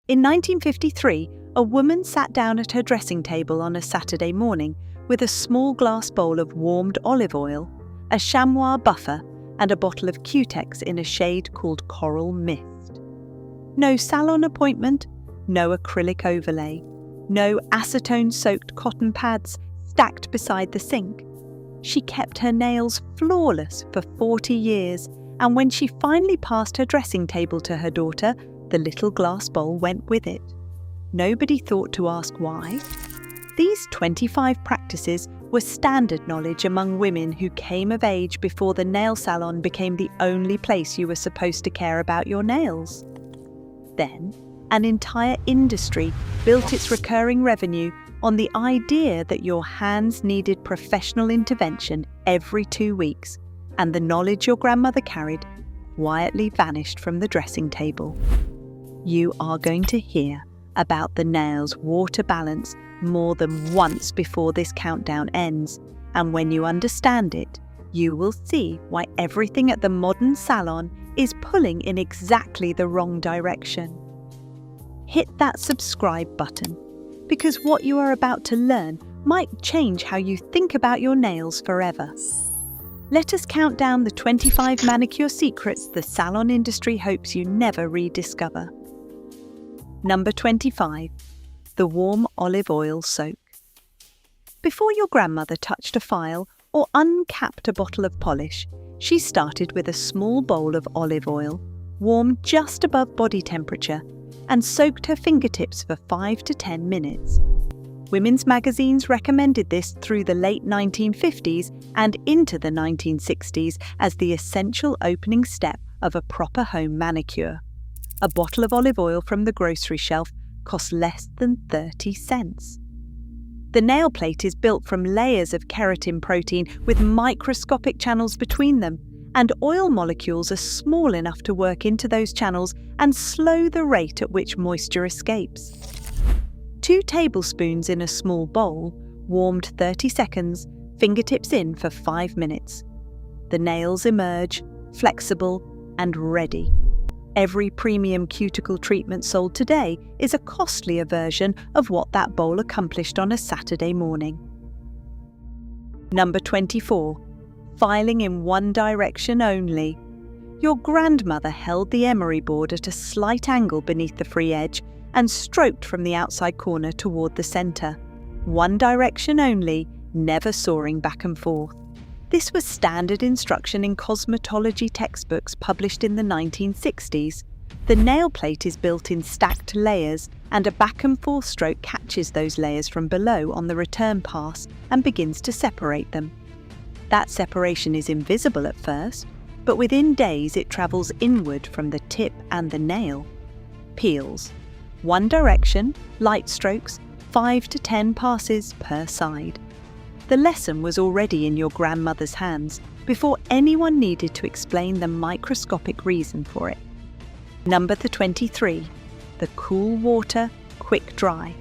In 1953, a woman sat down at her dressing table on a Saturday morning with a small glass bowl of warmed olive oil, a chamois buffer, and a bottle of Cutex in a shade called Coral Mist. No salon appointment, no acrylic overlay, no acetone-soaked cotton pads stacked beside the sink. She kept her nails flawless for 40 years, and when she finally passed her dressing table to her daughter, the little glass bowl went with it. Nobody thought to ask why. These 25 practices were standard knowledge among women who came of age before the nail salon became the only place you were supposed to care about your nails. Then, an entire industry built its recurring revenue on the idea that your hands needed professional intervention every 2 weeks, and the knowledge your grandmother carried quietly vanished from the dressing table. You are going to hear about the nails' water balance more than once before this countdown ends, and when you understand it, you will see why everything at the modern salon is pulling in exactly the wrong direction. Hit that subscribe button, because what you are about to learn might change how you think about your nails forever. Let us count down the 25 manicure secrets the salon industry hopes you never rediscover. Number 25. The warm olive oil soak. Before your grandmother touched a file or uncapped a bottle of polish, she started with a small bowl of olive oil, warmed just above body temperature, and soaked her fingertips for 5 to 10 minutes. Women's magazines recommended this through the late 1950s and into the 1960s as the essential opening step of a proper home manicure. A bottle of olive oil from the grocery shelf costs less than 30 cents. The nail plate is built from layers of keratin protein with microscopic channels between them, and oil molecules are small enough to work into those channels and slow the rate at which moisture escapes. 2 tablespoons in a small bowl, warmed 30 seconds, fingertips in for 5 minutes. The nails emerge, flexible and ready. Every premium cuticle treatment sold today is a costlier version of what that bowl accomplished on a Saturday morning. Number 24. Filing in one direction only. Your grandmother held the emery board at a slight angle beneath the free edge and stroked from the outside corner toward the centre. One direction only, never soaring back and forth. This was standard instruction in cosmetology textbooks published in the 1960s. The nail plate is built in stacked layers, and a back and forth stroke catches those layers from below on the return pass and begins to separate them. That separation is invisible at first, but within days it travels inward from the tip and the nail. Peels. One direction, light strokes, 5 to 10 passes per side. The lesson was already in your grandmother's hands before anyone needed to explain the microscopic reason for it. Number 23. The cool water, quick dry.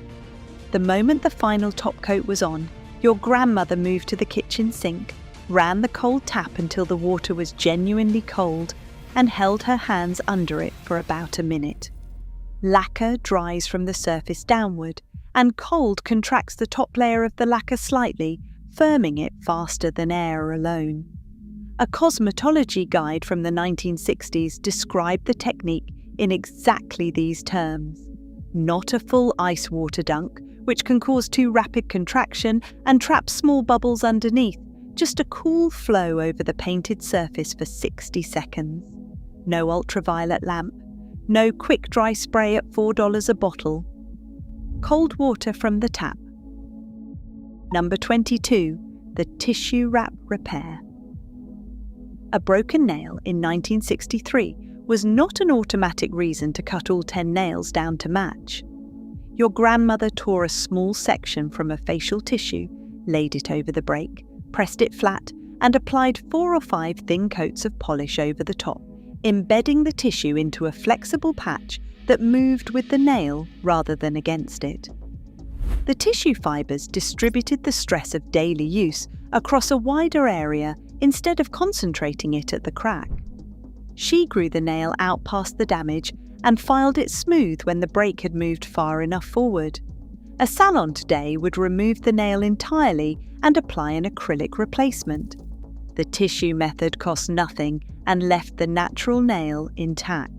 The moment the final top coat was on, your grandmother moved to the kitchen sink, ran the cold tap until the water was genuinely cold, and held her hands under it for about a minute. Lacquer dries from the surface downward, and cold contracts the top layer of the lacquer slightly, firming it faster than air alone. A cosmetology guide from the 1960s described the technique in exactly these terms. Not a full ice water dunk, which can cause too rapid contraction and trap small bubbles underneath, just a cool flow over the painted surface for 60 seconds. No ultraviolet lamp, no quick dry spray at $4 a bottle. Cold water from the tap. Number 22. The tissue wrap repair. A broken nail in 1963 was not an automatic reason to cut all 10 nails down to match. Your grandmother tore a small section from a facial tissue, laid it over the break, pressed it flat, and applied 4 or 5 thin coats of polish over the top, embedding the tissue into a flexible patch that moved with the nail rather than against it. The tissue fibres distributed the stress of daily use across a wider area instead of concentrating it at the crack. She grew the nail out past the damage and filed it smooth when the break had moved far enough forward. A salon today would remove the nail entirely and apply an acrylic replacement. The tissue method cost nothing and left the natural nail intact.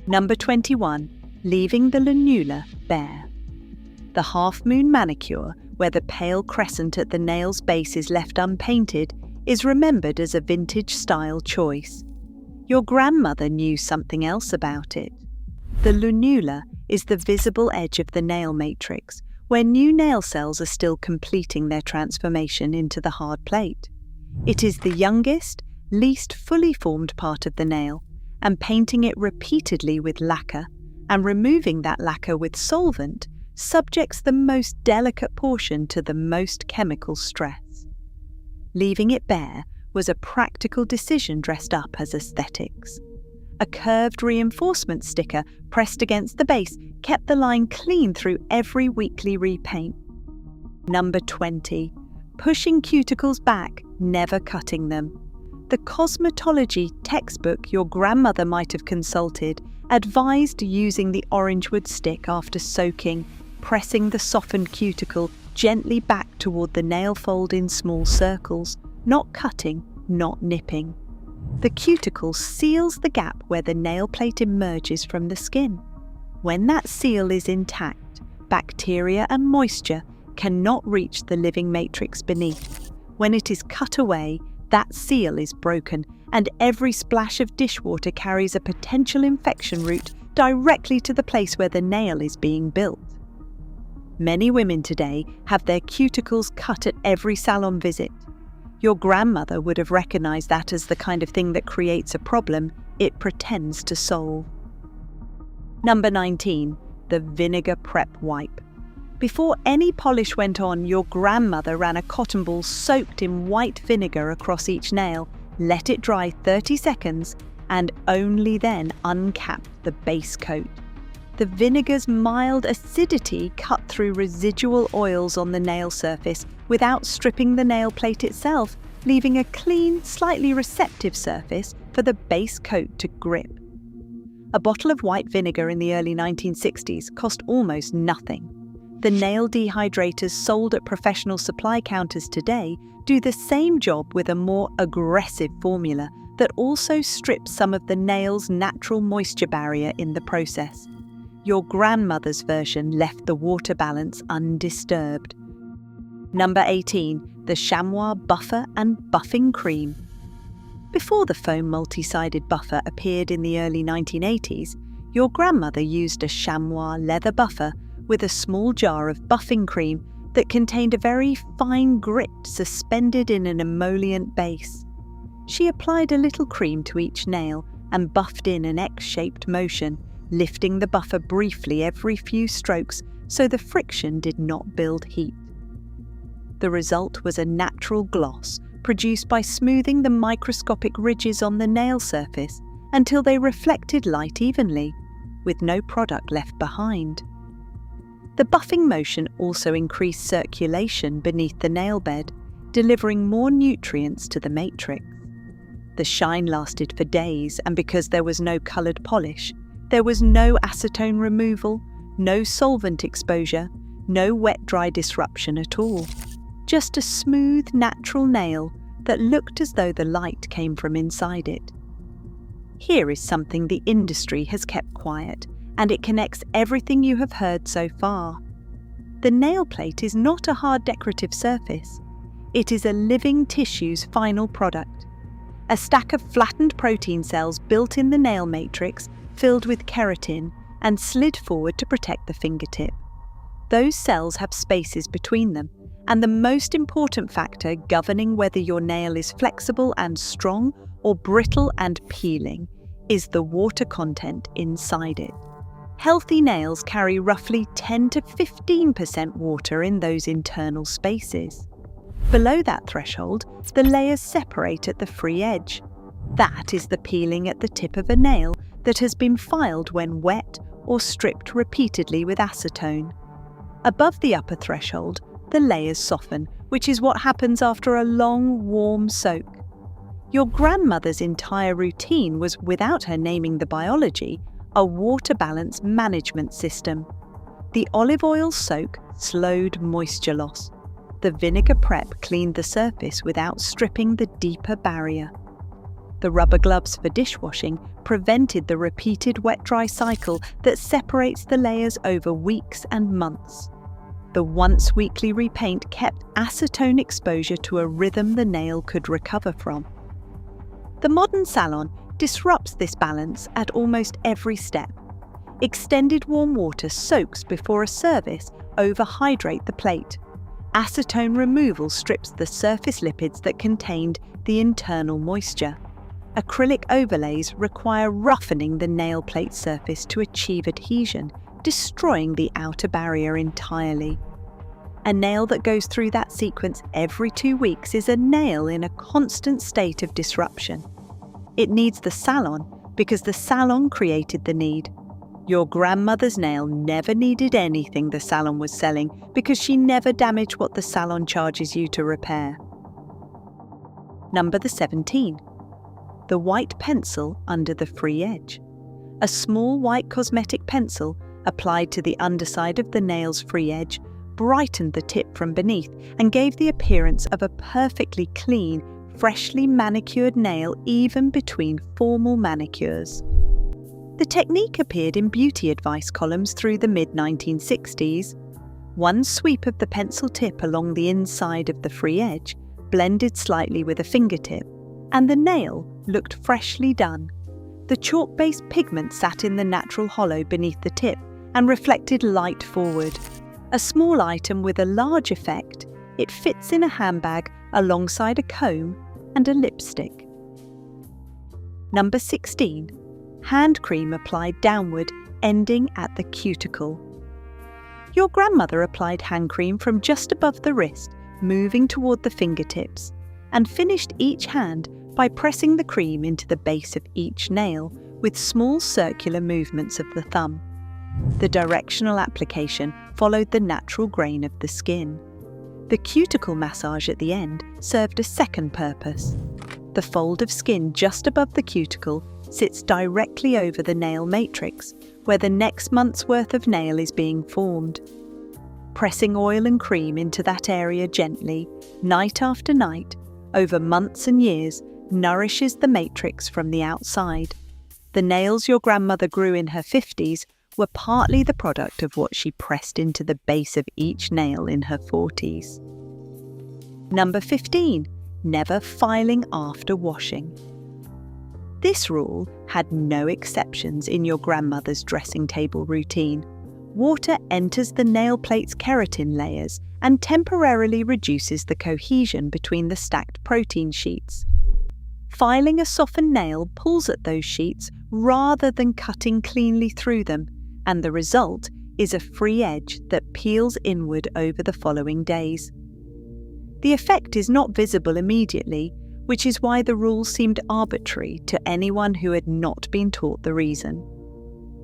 Number 21. Leaving the lunula bare. The half-moon manicure, where the pale crescent at the nail's base is left unpainted, is remembered as a vintage-style choice. Your grandmother knew something else about it. The lunula is the visible edge of the nail matrix, where new nail cells are still completing their transformation into the hard plate. It is the youngest, least fully formed part of the nail, and painting it repeatedly with lacquer and removing that lacquer with solvent subjects the most delicate portion to the most chemical stress. Leaving it bare was a practical decision dressed up as aesthetics. A curved reinforcement sticker pressed against the base kept the line clean through every weekly repaint. Number 20. Pushing cuticles back, never cutting them. The cosmetology textbook your grandmother might have consulted advised using the orangewood stick after soaking, pressing the softened cuticle gently back toward the nail fold in small circles, not cutting, not nipping. The cuticle seals the gap where the nail plate emerges from the skin. When that seal is intact, bacteria and moisture cannot reach the living matrix beneath. When it is cut away, that seal is broken, and every splash of dishwater carries a potential infection route directly to the place where the nail is being built. Many women today have their cuticles cut at every salon visit. Your grandmother would have recognized that as the kind of thing that creates a problem it pretends to solve. Number 19. The vinegar prep wipe. Before any polish went on, your grandmother ran a cotton ball soaked in white vinegar across each nail, let it dry 30 seconds, and only then uncapped the base coat. The vinegar's mild acidity cut through residual oils on the nail surface without stripping the nail plate itself, leaving a clean, slightly receptive surface for the base coat to grip. A bottle of white vinegar in the early 1960s cost almost nothing. The nail dehydrators sold at professional supply counters today do the same job with a more aggressive formula that also strips some of the nail's natural moisture barrier in the process. Your grandmother's version left the water balance undisturbed. Number 18. The chamois buffer and buffing cream. Before the foam multi-sided buffer appeared in the early 1980s, your grandmother used a chamois leather buffer with a small jar of buffing cream that contained a very fine grit suspended in an emollient base. She applied a little cream to each nail and buffed in an X-shaped motion, lifting the buffer briefly every few strokes so the friction did not build heat. The result was a natural gloss produced by smoothing the microscopic ridges on the nail surface until they reflected light evenly, with no product left behind. The buffing motion also increased circulation beneath the nail bed, delivering more nutrients to the matrix. The shine lasted for days, and because there was no coloured polish, there was no acetone removal, no solvent exposure, no wet-dry disruption at all. Just a smooth, natural nail that looked as though the light came from inside it. Here is something the industry has kept quiet, and it connects everything you have heard so far. The nail plate is not a hard decorative surface. It is a living tissue's final product. A stack of flattened protein cells built in the nail matrix, filled with keratin, and slid forward to protect the fingertip. Those cells have spaces between them, and the most important factor governing whether your nail is flexible and strong or brittle and peeling is the water content inside it. Healthy nails carry roughly 10 to 15% water in those internal spaces. Below that threshold, the layers separate at the free edge. That is the peeling at the tip of a nail that has been filed when wet or stripped repeatedly with acetone. Above the upper threshold, the layers soften, which is what happens after a long, warm soak. Your grandmother's entire routine was, without her naming the biology, a water balance management system. The olive oil soak slowed moisture loss. The vinegar prep cleaned the surface without stripping the deeper barrier. The rubber gloves for dishwashing prevented the repeated wet-dry cycle that separates the layers over weeks and months. The once-weekly repaint kept acetone exposure to a rhythm the nail could recover from. The modern salon disrupts this balance at almost every step. Extended warm water soaks before a service overhydrate the plate. Acetone removal strips the surface lipids that contained the internal moisture. Acrylic overlays require roughening the nail plate surface to achieve adhesion, destroying the outer barrier entirely. A nail that goes through that sequence every 2 weeks is a nail in a constant state of disruption. It needs the salon because the salon created the need. Your grandmother's nail never needed anything the salon was selling because she never damaged what the salon charges you to repair. Number 17. The white pencil under the free edge. A small white cosmetic pencil applied to the underside of the nail's free edge brightened the tip from beneath and gave the appearance of a perfectly clean, freshly manicured nail even between formal manicures. The technique appeared in beauty advice columns through the mid-1960s. One sweep of the pencil tip along the inside of the free edge blended slightly with a fingertip, and the nail looked freshly done. The chalk-based pigment sat in the natural hollow beneath the tip and reflected light forward. A small item with a large effect, it fits in a handbag alongside a comb and a lipstick. Number 16. Hand cream applied downward, ending at the cuticle. Your grandmother applied hand cream from just above the wrist, moving toward the fingertips, and finished each hand by pressing the cream into the base of each nail with small circular movements of the thumb. The directional application followed the natural grain of the skin. The cuticle massage at the end served a second purpose. The fold of skin just above the cuticle sits directly over the nail matrix, where the next month's worth of nail is being formed. Pressing oil and cream into that area gently, night after night, over months and years, nourishes the matrix from the outside. The nails your grandmother grew in her 50s were partly the product of what she pressed into the base of each nail in her 40s. Number 15. Never filing after washing. This rule had no exceptions in your grandmother's dressing table routine. Water enters the nail plate's keratin layers and temporarily reduces the cohesion between the stacked protein sheets. Filing a softened nail pulls at those sheets rather than cutting cleanly through them, and the result is a free edge that peels inward over the following days. The effect is not visible immediately, which is why the rule seemed arbitrary to anyone who had not been taught the reason.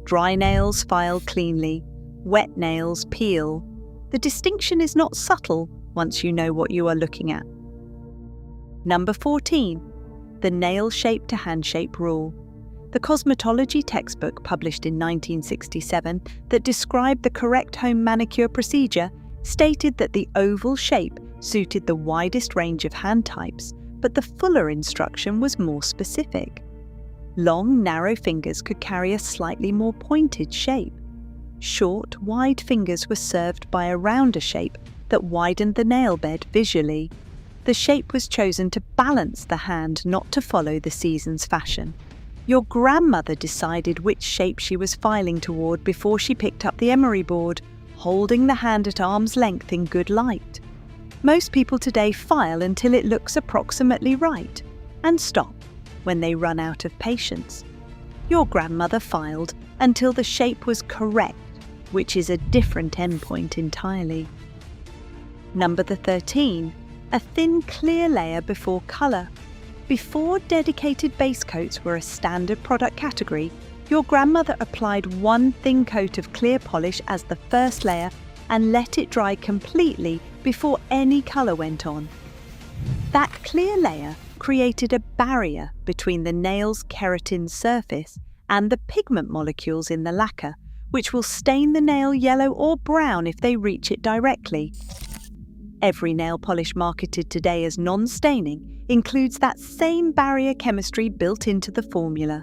Dry nails file cleanly, wet nails peel. The distinction is not subtle once you know what you are looking at. Number 14. The nail shape to hand shape rule. The cosmetology textbook published in 1967 that described the correct home manicure procedure stated that the oval shape suited the widest range of hand types, but the fuller instruction was more specific. Long, narrow fingers could carry a slightly more pointed shape. Short, wide fingers were served by a rounder shape that widened the nail bed visually. The shape was chosen to balance the hand, not to follow the season's fashion. Your grandmother decided which shape she was filing toward before she picked up the emery board, holding the hand at arm's length in good light. Most people today file until it looks approximately right, and stop when they run out of patience. Your grandmother filed until the shape was correct, which is a different endpoint entirely. Number 13. A thin clear layer before colour. Before dedicated base coats were a standard product category, your grandmother applied one thin coat of clear polish as the first layer and let it dry completely before any colour went on. That clear layer created a barrier between the nail's keratin surface and the pigment molecules in the lacquer, which will stain the nail yellow or brown if they reach it directly. Every nail polish marketed today as non-staining includes that same barrier chemistry built into the formula.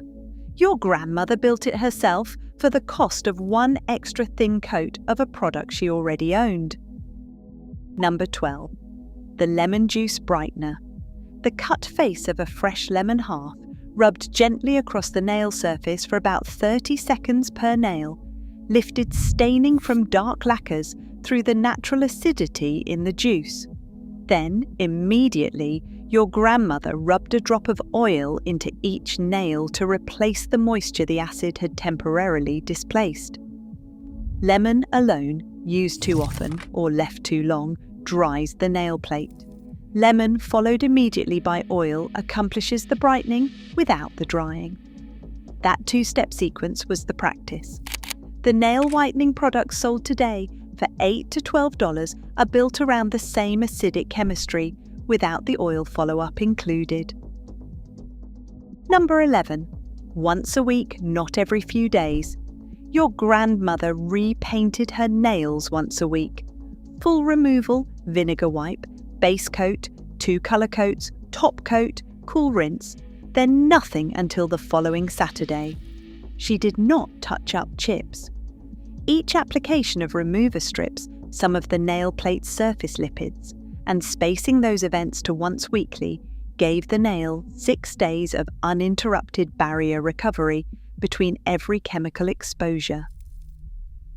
Your grandmother built it herself for the cost of one extra thin coat of a product she already owned. Number 12. The lemon juice brightener. The cut face of a fresh lemon half, rubbed gently across the nail surface for about 30 seconds per nail, lifted staining from dark lacquers through the natural acidity in the juice. Then, immediately, your grandmother rubbed a drop of oil into each nail to replace the moisture the acid had temporarily displaced. Lemon alone, used too often or left too long, dries the nail plate. Lemon, followed immediately by oil, accomplishes the brightening without the drying. That two-step sequence was the practice. The nail whitening products sold today for $8 to $12 are built around the same acidic chemistry, without the oil follow-up included. Number 11. Once a week, not every few days. Your grandmother repainted her nails once a week. Full removal, vinegar wipe, base coat, 2 color coats, top coat, cool rinse, then nothing until the following Saturday. She did not touch up chips. Each application of remover strips some of the nail plate's surface lipids, and spacing those events to once weekly gave the nail 6 days of uninterrupted barrier recovery between every chemical exposure.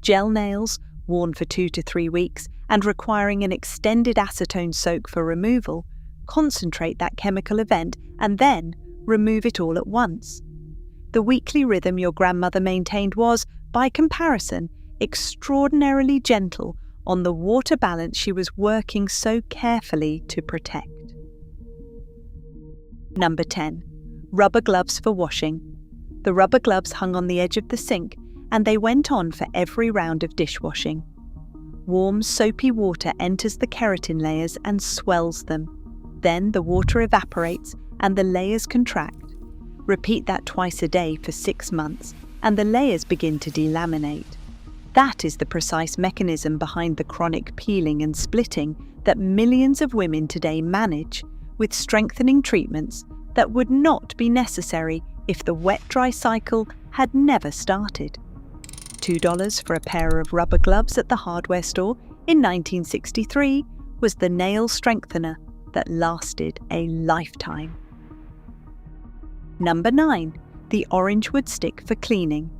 Gel nails, worn for 2 to 3 weeks and requiring an extended acetone soak for removal, concentrate that chemical event and then remove it all at once. The weekly rhythm your grandmother maintained was, by comparison, extraordinarily gentle on the water balance she was working so carefully to protect. Number 10. Rubber gloves for washing. The rubber gloves hung on the edge of the sink, and they went on for every round of dishwashing. Warm, soapy water enters the keratin layers and swells them. Then the water evaporates and the layers contract. Repeat that twice a day for 6 months, and the layers begin to delaminate. That is the precise mechanism behind the chronic peeling and splitting that millions of women today manage with strengthening treatments that would not be necessary if the wet-dry cycle had never started. $2 for a pair of rubber gloves at the hardware store in 1963 was the nail strengthener that lasted a lifetime. Number 9. The orange wood stick for cleaning.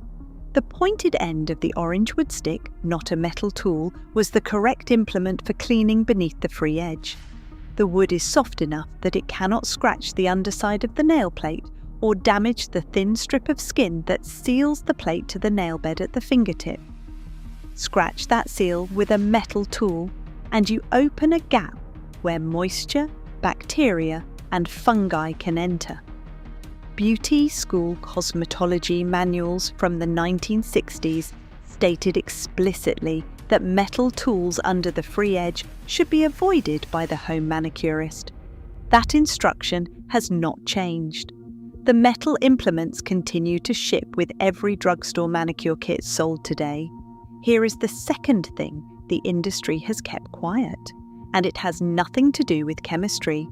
The pointed end of the orange wood stick, not a metal tool, was the correct implement for cleaning beneath the free edge. The wood is soft enough that it cannot scratch the underside of the nail plate or damage the thin strip of skin that seals the plate to the nail bed at the fingertip. Scratch that seal with a metal tool and you open a gap where moisture, bacteria, and fungi can enter. Beauty school cosmetology manuals from the 1960s stated explicitly that metal tools under the free edge should be avoided by the home manicurist. That instruction has not changed. The metal implements continue to ship with every drugstore manicure kit sold today. Here is the second thing the industry has kept quiet, and it has nothing to do with chemistry.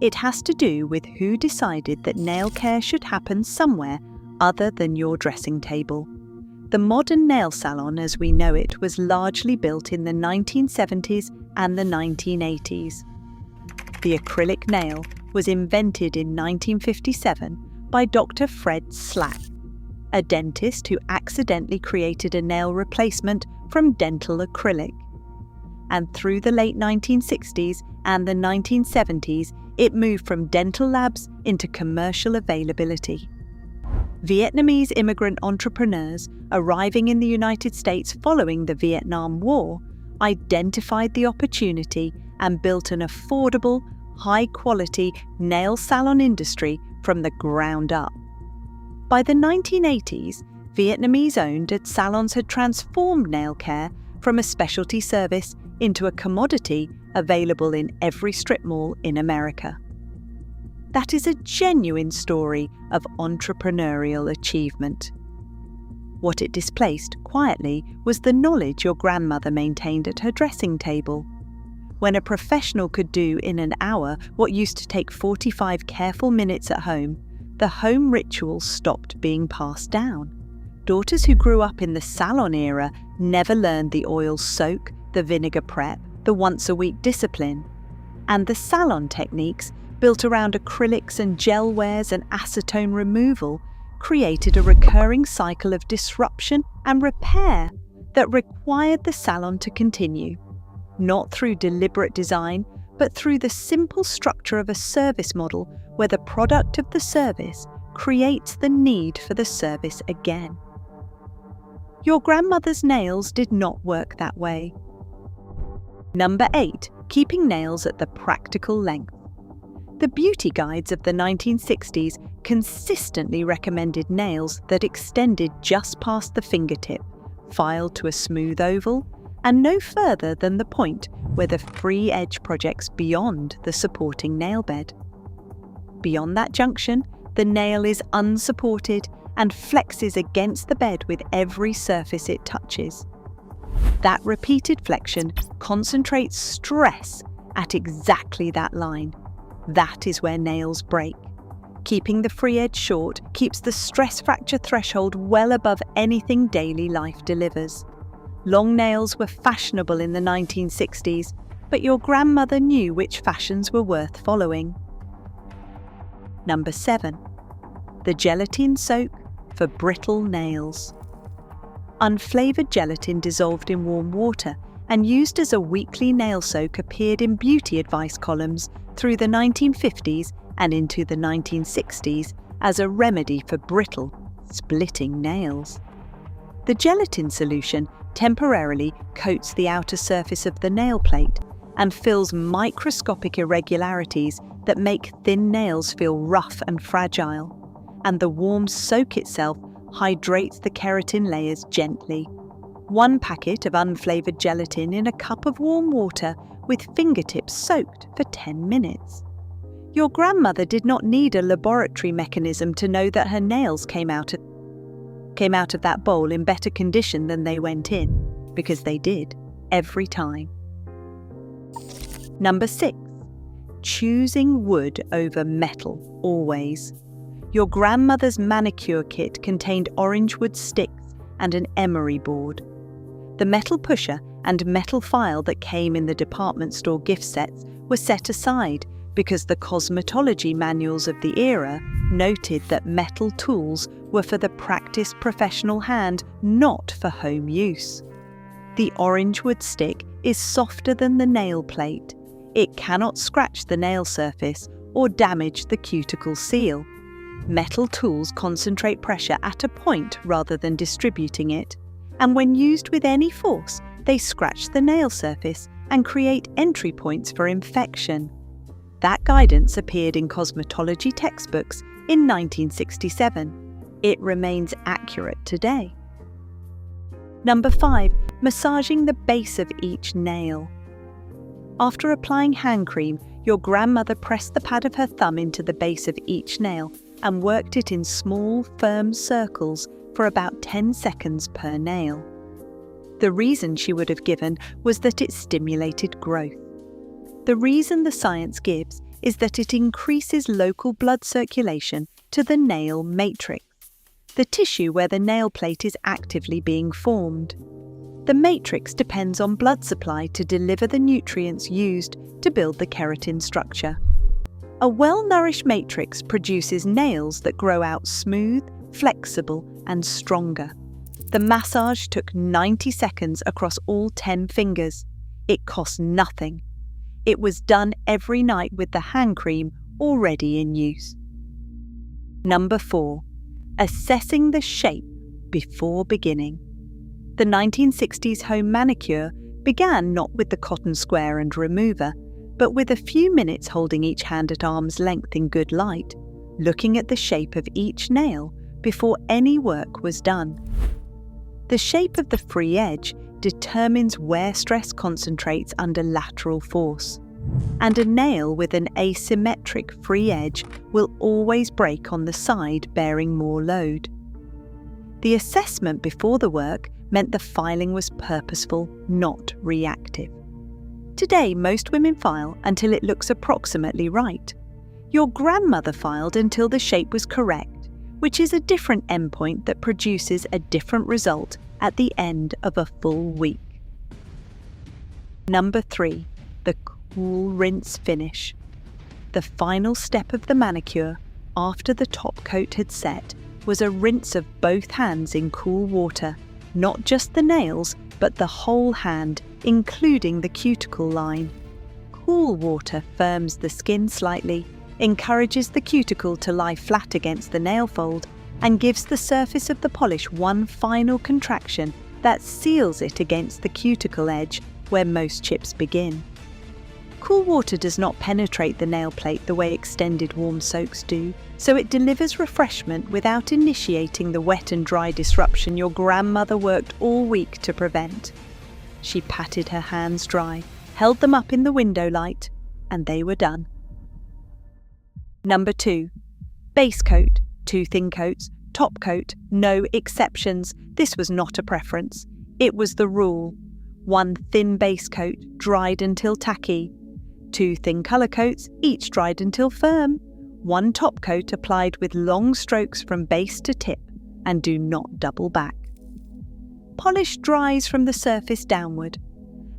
It has to do with who decided that nail care should happen somewhere other than your dressing table. The modern nail salon as we know it was largely built in the 1970s and the 1980s. The acrylic nail was invented in 1957 by Dr. Fred Slack, a dentist who accidentally created a nail replacement from dental acrylic. And through the late 1960s and the 1970s, it moved from dental labs into commercial availability. Vietnamese immigrant entrepreneurs arriving in the United States following the Vietnam War identified the opportunity and built an affordable, high-quality nail salon industry from the ground up. By the 1980s, Vietnamese-owned salons had transformed nail care from a specialty service into a commodity available in every strip mall in America. That is a genuine story of entrepreneurial achievement. What it displaced, quietly, was the knowledge your grandmother maintained at her dressing table. When a professional could do in an hour what used to take 45 careful minutes at home, the home ritual stopped being passed down. Daughters who grew up in the salon era never learned the oil soak, the vinegar prep, the once-a-week discipline. And the salon techniques, built around acrylics and gel wares and acetone removal, created a recurring cycle of disruption and repair that required the salon to continue, not through deliberate design, but through the simple structure of a service model where the product of the service creates the need for the service again. Your grandmother's nails did not work that way. Number 8. Keeping nails at the practical length. The beauty guides of the 1960s consistently recommended nails that extended just past the fingertip, filed to a smooth oval, and no further than the point where the free edge projects beyond the supporting nail bed. Beyond that junction, the nail is unsupported and flexes against the bed with every surface it touches. That repeated flexion concentrates stress at exactly that line. That is where nails break. Keeping the free edge short keeps the stress fracture threshold well above anything daily life delivers. Long nails were fashionable in the 1960s, but your grandmother knew which fashions were worth following. Number 7. The gelatin soak for brittle nails. Unflavoured gelatin dissolved in warm water and used as a weekly nail soak appeared in beauty advice columns through the 1950s and into the 1960s as a remedy for brittle, splitting nails. The gelatin solution temporarily coats the outer surface of the nail plate and fills microscopic irregularities that make thin nails feel rough and fragile, and the warm soak itself hydrates the keratin layers gently. 1 packet of unflavoured gelatin in a cup of warm water with fingertips soaked for 10 minutes. Your grandmother did not need a laboratory mechanism to know that her nails came out of that bowl in better condition than they went in, because they did, every time. Number 6. Choosing wood over metal, always. Your grandmother's manicure kit contained orange wood sticks and an emery board. The metal pusher and metal file that came in the department store gift sets were set aside because the cosmetology manuals of the era noted that metal tools were for the practiced professional hand, not for home use. The orange wood stick is softer than the nail plate. It cannot scratch the nail surface or damage the cuticle seal. Metal tools concentrate pressure at a point rather than distributing it, and when used with any force, they scratch the nail surface and create entry points for infection. That guidance appeared in cosmetology textbooks in 1967. It remains accurate today. Number 5. Massaging the base of each nail. After applying hand cream, your grandmother pressed the pad of her thumb into the base of each nail and worked it in small, firm circles for about 10 seconds per nail. The reason she would have given was that it stimulated growth. The reason the science gives is that it increases local blood circulation to the nail matrix, the tissue where the nail plate is actively being formed. The matrix depends on blood supply to deliver the nutrients used to build the keratin structure. A well-nourished matrix produces nails that grow out smooth, flexible, and stronger. The massage took 90 seconds across all 10 fingers. It cost nothing. It was done every night with the hand cream already in use. Number 4. Assessing the shape before beginning. The 1960s home manicure began not with the cotton square and remover, but with a few minutes holding each hand at arm's length in good light, looking at the shape of each nail before any work was done. The shape of the free edge determines where stress concentrates under lateral force. And a nail with an asymmetric free edge will always break on the side bearing more load. The assessment before the work meant the filing was purposeful, not reactive. Today, most women file until it looks approximately right. Your grandmother filed until the shape was correct, which is a different endpoint that produces a different result at the end of a full week. Number 3, the cool rinse finish. The final step of the manicure, after the top coat had set, was a rinse of both hands in cool water, not just the nails, but the whole hand, including the cuticle line. Cool water firms the skin slightly, encourages the cuticle to lie flat against the nail fold, and gives the surface of the polish one final contraction that seals it against the cuticle edge where most chips begin. Cool water does not penetrate the nail plate the way extended warm soaks do, so it delivers refreshment without initiating the wet and dry disruption your grandmother worked all week to prevent. She patted her hands dry, held them up in the window light, and they were done. Number 2. Base coat, 2 thin coats, top coat, no exceptions. This was not a preference. It was the rule. 1 thin base coat, dried until tacky. 2 thin colour coats, each dried until firm. 1 top coat applied with long strokes from base to tip, and do not double back. Polish dries from the surface downward.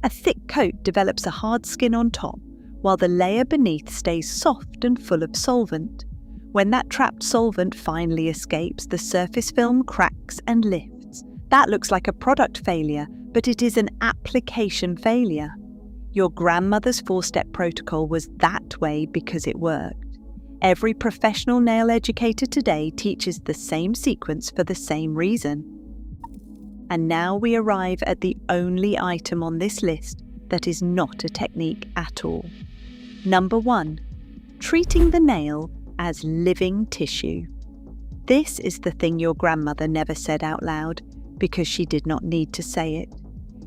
A thick coat develops a hard skin on top, while the layer beneath stays soft and full of solvent. When that trapped solvent finally escapes, the surface film cracks and lifts. That looks like a product failure, but it is an application failure. Your grandmother's 4-step protocol was that way because it worked. Every professional nail educator today teaches the same sequence for the same reason. And now we arrive at the only item on this list that is not a technique at all. Number 1, treating the nail as living tissue. This is the thing your grandmother never said out loud because she did not need to say it.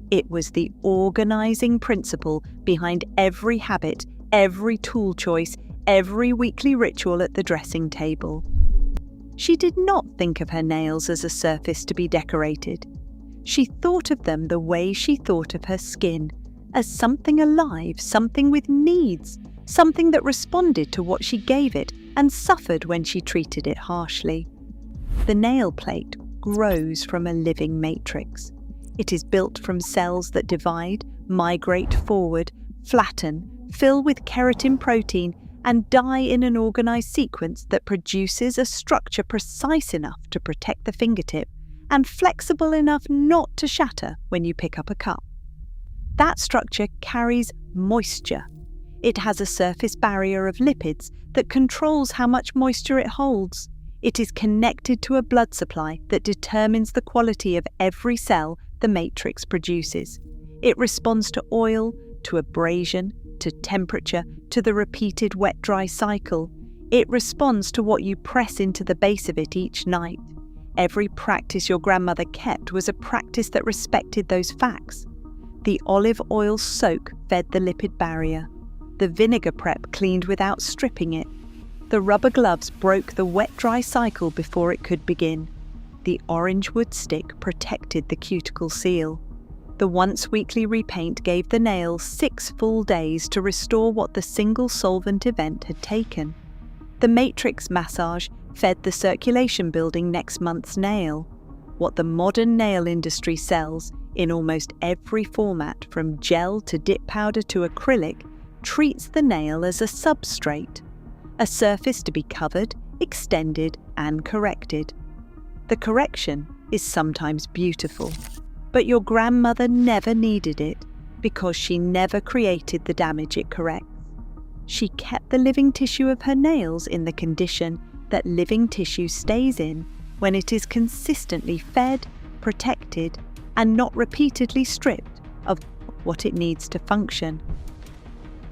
It was the organizing principle behind every habit, every tool choice, every weekly ritual at the dressing table. She did not think of her nails as a surface to be decorated. She thought of them the way she thought of her skin, as something alive, something with needs, something that responded to what she gave it and suffered when she treated it harshly. The nail plate grows from a living matrix. It is built from cells that divide, migrate forward, flatten, fill with keratin protein, and die in an organized sequence that produces a structure precise enough to protect the fingertip and flexible enough not to shatter when you pick up a cup. That structure carries moisture. It has a surface barrier of lipids that controls how much moisture it holds. It is connected to a blood supply that determines the quality of every cell the matrix produces. It responds to oil, to abrasion, to temperature, to the repeated wet-dry cycle. It responds to what you press into the base of it each night. Every practice your grandmother kept was a practice that respected those facts. The olive oil soak fed the lipid barrier. The vinegar prep cleaned without stripping it. The rubber gloves broke the wet-dry cycle before it could begin. The orange wood stick protected the cuticle seal. The once-weekly repaint gave the nail 6 full days to restore what the single solvent event had taken. The matrix massage fed the circulation building next month's nail. What the modern nail industry sells, in almost every format from gel to dip powder to acrylic, treats the nail as a substrate, a surface to be covered, extended, and corrected. The correction is sometimes beautiful, but your grandmother never needed it because she never created the damage it corrects. She kept the living tissue of her nails in the condition that living tissue stays in when it is consistently fed, protected, and not repeatedly stripped of what it needs to function.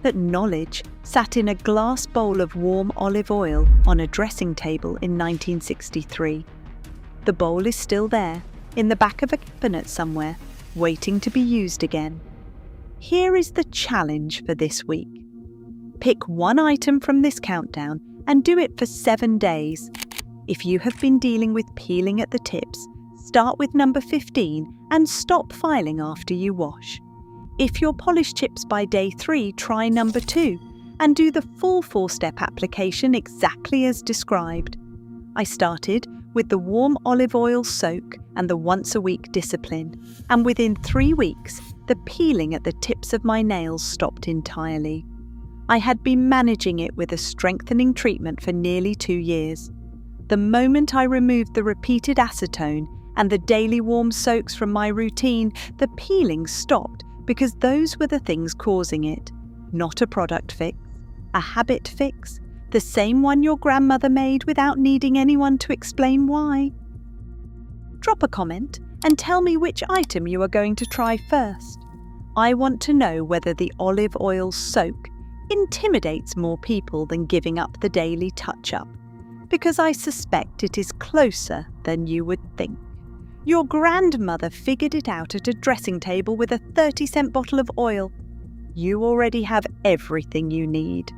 That knowledge sat in a glass bowl of warm olive oil on a dressing table in 1963. The bowl is still there, in the back of a cabinet somewhere, waiting to be used again. Here is the challenge for this week. Pick one item from this countdown and do it for 7 days. If you have been dealing with peeling at the tips, start with number 15 and stop filing after you wash. If you're polished chips by day 3, try number 2 and do the full 4-step application exactly as described. I started with the warm olive oil soak and the once-a-week discipline, and within 3 weeks, the peeling at the tips of my nails stopped entirely. I had been managing it with a strengthening treatment for nearly 2 years. The moment I removed the repeated acetone and the daily warm soaks from my routine, the peeling stopped because those were the things causing it, not a product fix, a habit fix, the same one your grandmother made without needing anyone to explain why. Drop a comment and tell me which item you are going to try first. I want to know whether the olive oil soak intimidates more people than giving up the daily touch-up, because I suspect it is closer than you would think. Your grandmother figured it out at a dressing table with a 30-cent bottle of oil. You already have everything you need.